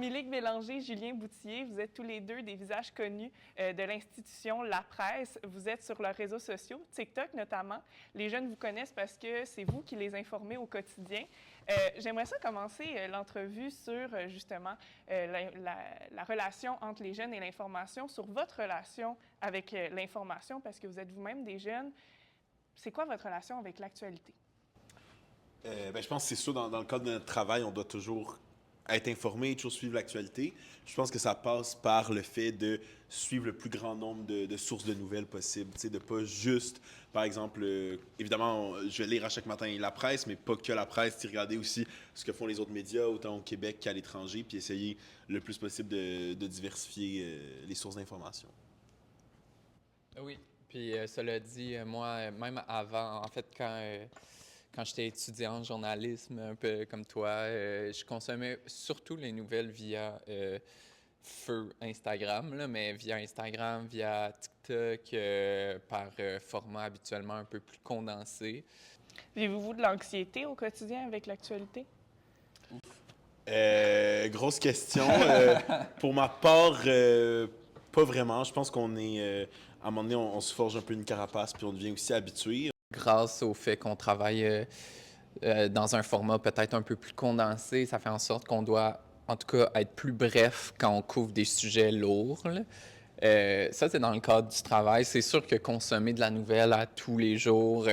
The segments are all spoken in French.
Milik Bélanger, Julien Boutier, vous êtes tous les deux des visages connus de l'institution La Presse. Vous êtes sur leurs réseaux sociaux, TikTok notamment. Les jeunes vous connaissent parce que c'est vous qui les informez au quotidien. J'aimerais ça commencer l'entrevue sur justement la relation entre les jeunes et l'information, sur votre relation avec l'information, parce que vous êtes vous-même des jeunes. C'est quoi votre relation avec l'actualité? Je pense que c'est sûr, dans le cadre de notre travail, on doit toujours être informé, toujours suivre l'actualité. Je pense que ça passe par le fait de suivre le plus grand nombre de sources de nouvelles possibles. Tu sais, de pas juste, par exemple, évidemment, je vais lire à chaque matin la presse, mais pas que la presse, tu regarder aussi ce que font les autres médias, autant au Québec qu'à l'étranger, puis essayer le plus possible de diversifier les sources d'information. Oui, puis cela dit, moi, même avant, en fait, quand j'étais étudiant en journalisme, un peu comme toi, je consommais surtout les nouvelles via feu Instagram, là, mais via Instagram, via TikTok, par format habituellement un peu plus condensé. Vivez-vous de l'anxiété au quotidien avec l'actualité? Grosse question. Pour ma part, pas vraiment. Je pense qu'on est, à un moment donné, on se forge un peu une carapace, puis on devient aussi habitué. Grâce au fait qu'on travaille dans un format peut-être un peu plus condensé, ça fait en sorte qu'on doit, en tout cas, être plus bref quand on couvre des sujets lourds, là. Ça, c'est dans le cadre du travail. C'est sûr que consommer de la nouvelle à tous les jours,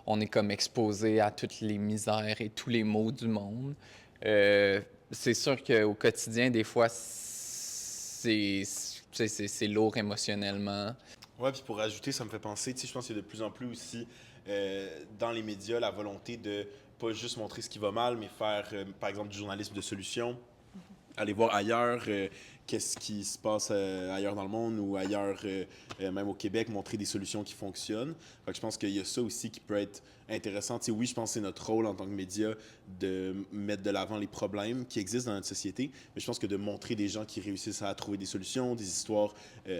on est comme exposé à toutes les misères et tous les maux du monde. C'est sûr qu'au quotidien, des fois, c'est lourd émotionnellement. Ouais, puis pour ajouter, ça me fait penser, tu sais, je pense qu'il y a de plus en plus aussi dans les médias la volonté de pas juste montrer ce qui va mal, mais faire, par exemple, du journalisme de solution, aller voir ailleurs qu'est-ce qui se passe ailleurs dans le monde ou ailleurs, même au Québec, montrer des solutions qui fonctionnent. Fait que je pense qu'il y a ça aussi qui peut être intéressant. Tu sais, oui, je pense que c'est notre rôle en tant que média de mettre de l'avant les problèmes qui existent dans notre société, mais je pense que de montrer des gens qui réussissent à trouver des solutions, des histoires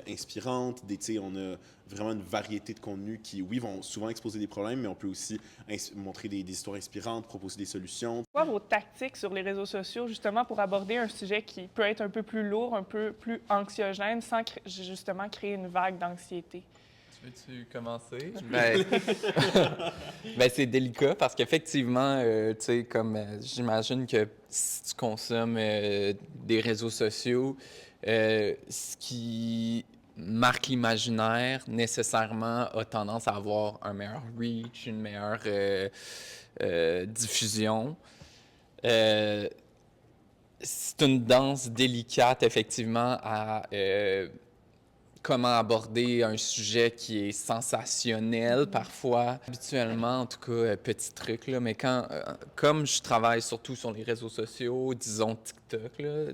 inspirantes, tu sais, on a vraiment une variété de contenus qui, oui, vont souvent exposer des problèmes, mais on peut aussi montrer des histoires inspirantes, proposer des solutions. Quoi vos tactiques sur les réseaux sociaux, justement, pour aborder un sujet qui peut être un peu plus lourd, un peu plus anxiogène, sans justement créer une vague d'anxiété? Veux-tu commencer? Ben, c'est délicat parce qu'effectivement, tu sais, comme j'imagine que si tu consommes des réseaux sociaux, ce qui marque l'imaginaire nécessairement a tendance à avoir un meilleur reach, une meilleure diffusion. Euh, c'est une danse délicate, effectivement, à comment aborder un sujet qui est sensationnel parfois. Habituellement, en tout cas, petit truc, là, mais comme je travaille surtout sur les réseaux sociaux, disons TikTok, là,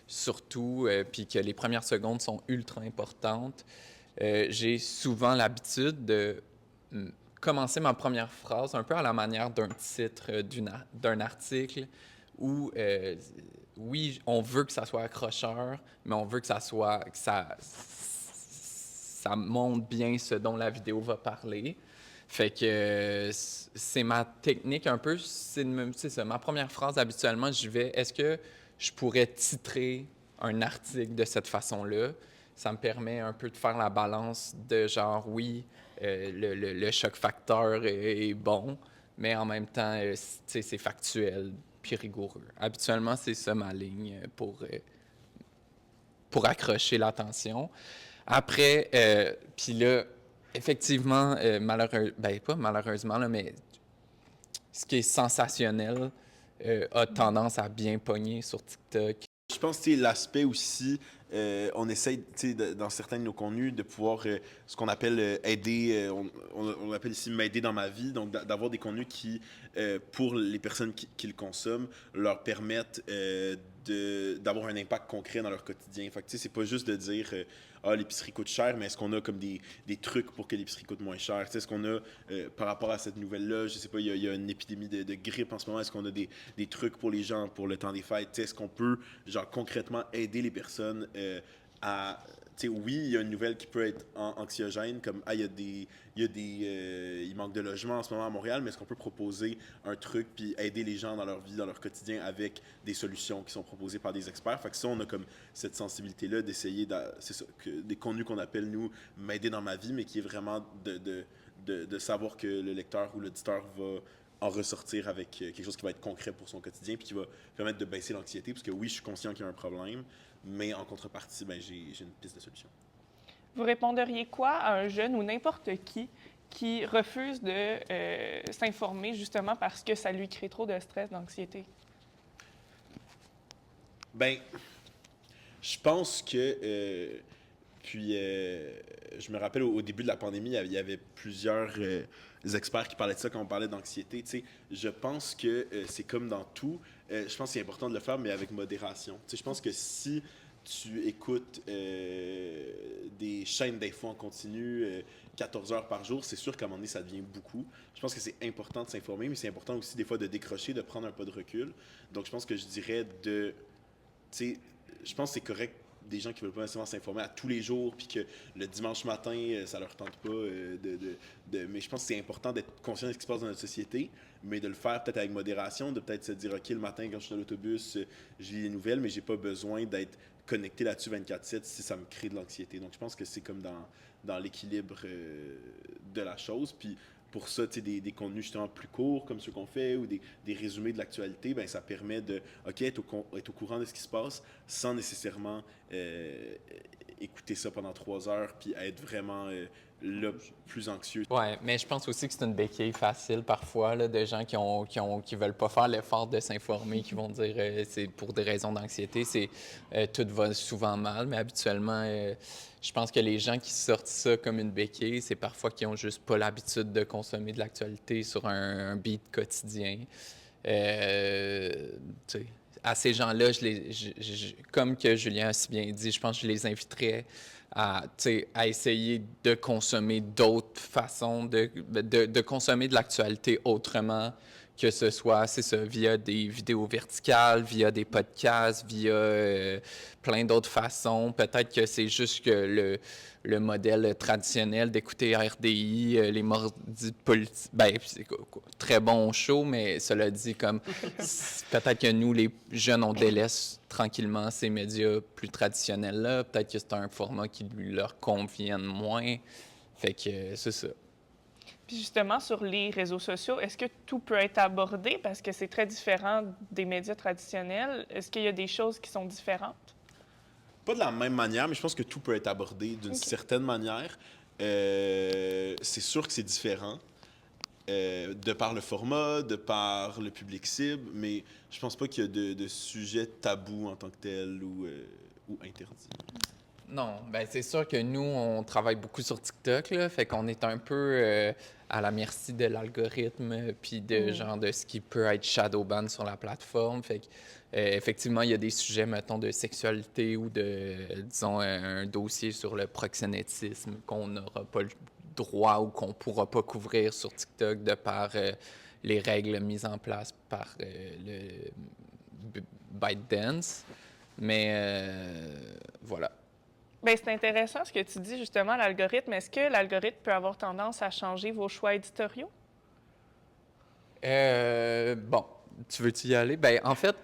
surtout, puis que les premières secondes sont ultra importantes, j'ai souvent l'habitude de commencer ma première phrase un peu à la manière d'un titre d'un article où oui, on veut que ça soit accrocheur, mais on veut que ça montre bien ce dont la vidéo va parler. Fait que c'est ma technique un peu, c'est ça. Ma première phrase, habituellement, j'y vais, est-ce que je pourrais titrer un article de cette façon-là? Ça me permet un peu de faire la balance de genre, oui, le choc facteur est bon, mais en même temps, c'est factuel puis rigoureux. Habituellement, c'est ça ma ligne pour accrocher l'attention. Après, puis là, effectivement, ben pas malheureusement, là, mais ce qui est sensationnel a tendance à bien pogner sur TikTok. Je pense que l'aspect aussi, on essaye, dans certains de nos contenus, de pouvoir, ce qu'on appelle aider, on appelle ici m'aider dans ma vie, donc d'avoir des contenus qui, pour les personnes qui le consomment, leur permettent d'avoir un impact concret dans leur quotidien. Fait que, c'est pas juste de dire ah, l'épicerie coûte cher, mais est-ce qu'on a comme des trucs pour que l'épicerie coûte moins cher? Est-ce qu'on a, par rapport à cette nouvelle-là, je sais pas, il y a une épidémie de grippe en ce moment, est-ce qu'on a des trucs pour les gens pour le temps des fêtes? Est-ce qu'on peut, genre, concrètement aider les personnes à sais, oui, il y a une nouvelle qui peut être anxiogène, comme ah, il manque de logement en ce moment à Montréal, mais est-ce qu'on peut proposer un truc puis aider les gens dans leur vie, dans leur quotidien avec des solutions qui sont proposées par des experts? Fait que ça, on a comme cette sensibilité-là d'essayer, c'est ça, des contenus qu'on appelle, nous, m'aider dans ma vie, mais qui est vraiment de savoir que le lecteur ou l'auditeur va en ressortir avec quelque chose qui va être concret pour son quotidien puis qui va permettre de baisser l'anxiété, parce que oui, je suis conscient qu'il y a un problème, mais en contrepartie, ben, j'ai une piste de solution. Vous répondriez quoi à un jeune ou n'importe qui refuse de s'informer justement parce que ça lui crée trop de stress, d'anxiété? Ben, je pense que... je me rappelle au début de la pandémie, il y avait plusieurs experts qui parlaient de ça quand on parlait d'anxiété. Tu sais, je pense que c'est comme dans tout. Je pense que c'est important de le faire, mais avec modération. Tu sais, je pense que si tu écoutes des chaînes d'infos en continu 14 heures par jour, c'est sûr qu'à un moment donné, ça devient beaucoup. Je pense que c'est important de s'informer, mais c'est important aussi des fois de décrocher, de prendre un pas de recul. Donc, je pense que je dirais tu sais, je pense que c'est correct des gens qui veulent pas nécessairement s'informer à tous les jours, puis que le dimanche matin, ça leur tente pas mais je pense que c'est important d'être conscient de ce qui se passe dans notre société, mais de le faire peut-être avec modération, de peut-être se dire, OK, le matin, quand je suis dans l'autobus, je lis les nouvelles, mais j'ai pas besoin d'être connecté là-dessus 24/7 si ça me crée de l'anxiété. Donc, je pense que c'est comme dans l'équilibre de la chose. Puis, pour ça, des contenus justement plus courts, comme ceux qu'on fait, ou des résumés de l'actualité, ben ça permet de être au courant de ce qui se passe sans nécessairement écouter ça pendant 3 heures puis être vraiment là, plus anxieux. Ouais, mais je pense aussi que c'est une béquille facile parfois là, de gens qui veulent pas faire l'effort de s'informer, qui vont dire c'est pour des raisons d'anxiété, tout va souvent mal, mais habituellement je pense que les gens qui sortent ça comme une béquille, c'est parfois qui ont juste pas l'habitude de consommer de l'actualité sur un beat quotidien. Tu sais, à ces gens-là, comme que Julien a si bien dit, je pense que je les inviterais à essayer de consommer d'autres façons, de consommer de l'actualité autrement, que ce soit, c'est ça, via des vidéos verticales, via des podcasts, via plein d'autres façons. Peut-être que c'est juste que le modèle traditionnel d'écouter RDI, les mordis politiques, ben, c'est très bon show, mais cela dit, comme peut-être que nous, les jeunes, on délaisse tranquillement ces médias plus traditionnels-là. Peut-être que c'est un format qui leur convient moins. Fait que c'est ça. Puis justement, sur les réseaux sociaux, est-ce que tout peut être abordé parce que c'est très différent des médias traditionnels? Est-ce qu'il y a des choses qui sont différentes? Pas de la même manière, mais je pense que tout peut être abordé d'une certaine manière. C'est sûr que c'est différent. De par le format, de par le public cible, mais je pense pas qu'il y a de sujet tabou en tant que tel ou interdit. Non, ben c'est sûr que nous, on travaille beaucoup sur TikTok, là, fait qu'on est un peu à la merci de l'algorithme, puis de genre de ce qui peut être shadowban sur la plateforme. Fait que, effectivement, il y a des sujets, mettons, de sexualité ou disons, un dossier sur le proxénétisme qu'on n'aura pas le droit ou qu'on pourra pas couvrir sur TikTok de par les règles mises en place par le ByteDance. Mais voilà. Bien, c'est intéressant ce que tu dis, justement, l'algorithme. Est-ce que l'algorithme peut avoir tendance à changer vos choix éditoriaux? Bon, tu veux-tu y aller? Ben, en fait,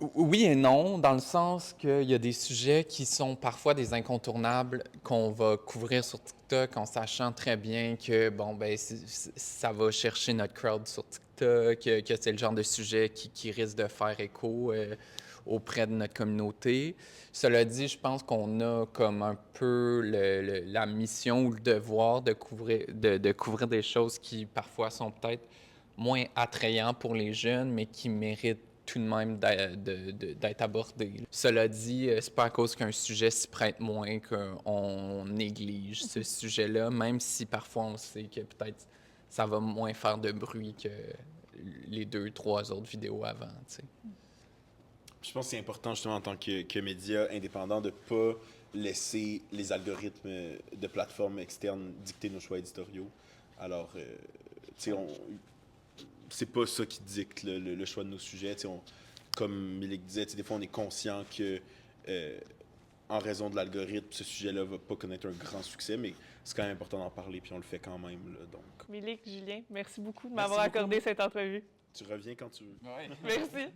oui et non, dans le sens qu'il y a des sujets qui sont parfois des incontournables qu'on va couvrir sur TikTok en sachant très bien que, bon, ben, ça va chercher notre crowd sur TikTok, que c'est le genre de sujet qui risque de faire écho auprès de notre communauté. Cela dit, je pense qu'on a comme un peu la mission ou le devoir de couvrir des choses qui parfois sont peut-être moins attrayants pour les jeunes, mais qui méritent tout de même d'être abordées. Cela dit, c'est pas à cause qu'un sujet s'y prête moins qu'on néglige ce sujet-là, même si parfois on sait que peut-être ça va moins faire de bruit que les 2-3 autres vidéos avant, tu sais. Je pense que c'est important justement en tant que média indépendant de ne pas laisser les algorithmes de plateformes externes dicter nos choix éditoriaux. Alors, tu sais, c'est pas ça qui dicte le choix de nos sujets. Comme Milik disait, des fois on est conscient que en raison de l'algorithme, ce sujet-là va pas connaître un grand succès, mais c'est quand même important d'en parler, puis on le fait quand même. Là, donc. Milik, Julien, merci beaucoup de Merci m'avoir beaucoup. accordé cette entrevue. Tu reviens quand tu veux. Ouais. Merci.